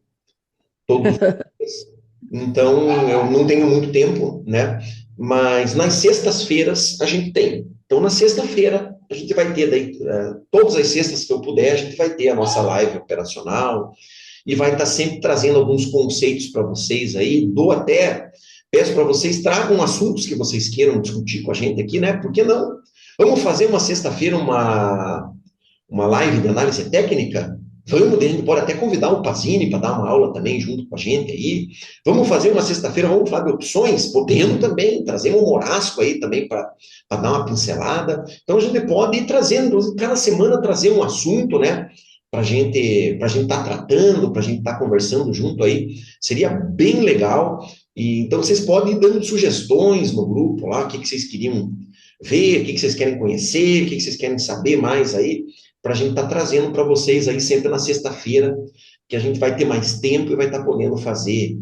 todos os dias. Então, eu não tenho muito tempo, né? Mas nas sextas-feiras a gente tem. Então, na sexta-feira a gente vai ter daí, todas as sextas que eu puder, a gente vai ter a nossa live operacional e vai estar sempre trazendo alguns conceitos para vocês aí. Peço para vocês, tragam assuntos que vocês queiram discutir com a gente aqui, né? Por que não? Vamos fazer uma sexta-feira uma live de análise técnica? Vamos, a gente pode até convidar o Pazini para dar uma aula também junto com a gente aí. Vamos fazer uma sexta-feira, vamos falar de opções? Podendo também, trazer um Morasco aí também para dar uma pincelada. Então a gente pode ir trazendo, cada semana trazer um assunto, né? Para a gente estar tratando, para a gente estar conversando junto aí, seria bem legal. E, então vocês podem ir dando sugestões no grupo lá, o que vocês queriam ver, o que vocês querem conhecer, o que vocês querem saber mais aí, para a gente estar trazendo para vocês aí sempre na sexta-feira, que a gente vai ter mais tempo e vai estar podendo fazer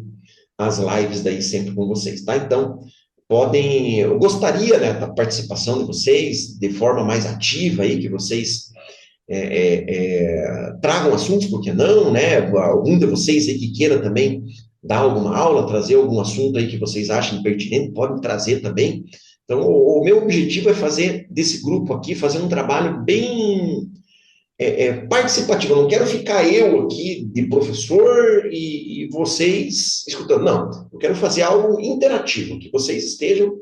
as lives daí sempre com vocês, tá? Então, eu gostaria, né, da participação de vocês, de forma mais ativa aí, que vocês tragam assuntos, por que não, né? Algum de vocês aí que queira também dar alguma aula, trazer algum assunto aí que vocês achem pertinente, podem trazer também. Então, o meu objetivo é fazer desse grupo aqui, fazer um trabalho bem participativo. Eu não quero ficar eu aqui de professor e vocês escutando. Não, eu quero fazer algo interativo, que vocês estejam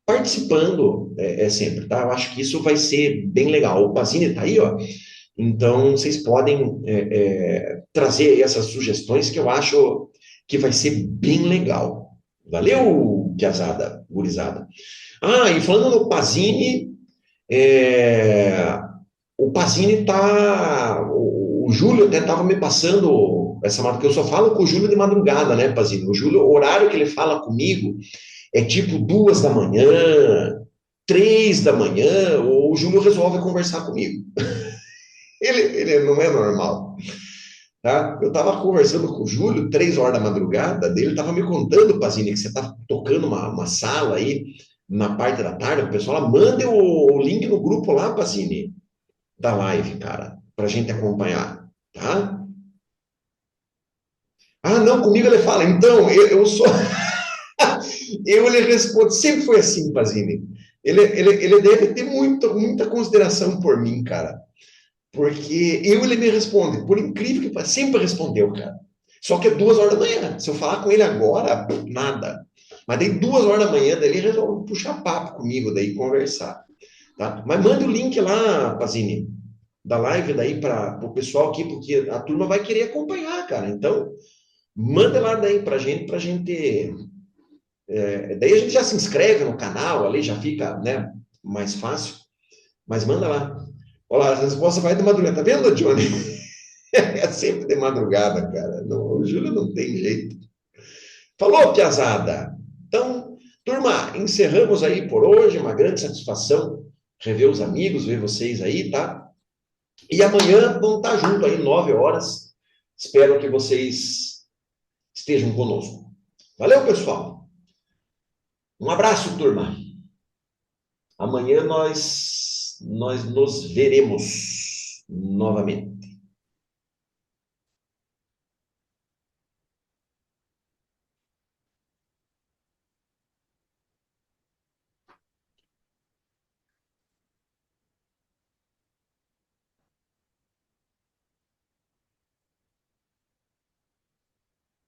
participando sempre, tá? Eu acho que isso vai ser bem legal. O Pazini está aí, ó. Então, vocês podem trazer essas sugestões que eu acho que vai ser bem legal. Valeu, piazada, gurizada. Ah, e falando no Pazini, o Pazini tá. O Júlio até estava me passando essa madrugada, porque eu só falo com o Júlio de madrugada, né, Pazini? O Júlio, o horário que ele fala comigo é tipo 2 da manhã, 3 da manhã, o Júlio resolve conversar comigo. Ele não é normal, tá? Eu estava conversando com o Júlio, 3 horas da madrugada, dele estava me contando, Pazini, que você está tocando uma sala aí na parte da tarde, o pessoal lá, manda o link no grupo lá, Pazini, da live, cara, pra gente acompanhar, tá? Ah, não, comigo ele fala, então, eu sou. Ele responde, sempre foi assim, Pazini. Ele deve ter muita consideração por mim, cara. Porque ele me responde, por incrível que pareça, sempre respondeu, cara. Só que é 2 horas da manhã. Se eu falar com ele agora, nada. Mas daí 2 horas da manhã, daí ele resolve puxar papo comigo, daí conversar. Tá? Mas manda o link lá, Pazini, da live daí para o pessoal aqui, porque a turma vai querer acompanhar, cara. Então, manda lá daí pra gente. Daí a gente já se inscreve no canal, ali já fica, né, mais fácil. Mas manda lá. Olha lá, a resposta vai de madrugada. Tá vendo, Johnny? É sempre de madrugada, cara. Não, o Júlio não tem jeito. Falou, piazada. Então, turma, encerramos aí por hoje. Uma grande satisfação rever os amigos, ver vocês aí, tá? E amanhã vão estar junto aí, 9 horas. Espero que vocês estejam conosco. Valeu, pessoal. Um abraço, turma. Amanhã nós nos veremos novamente.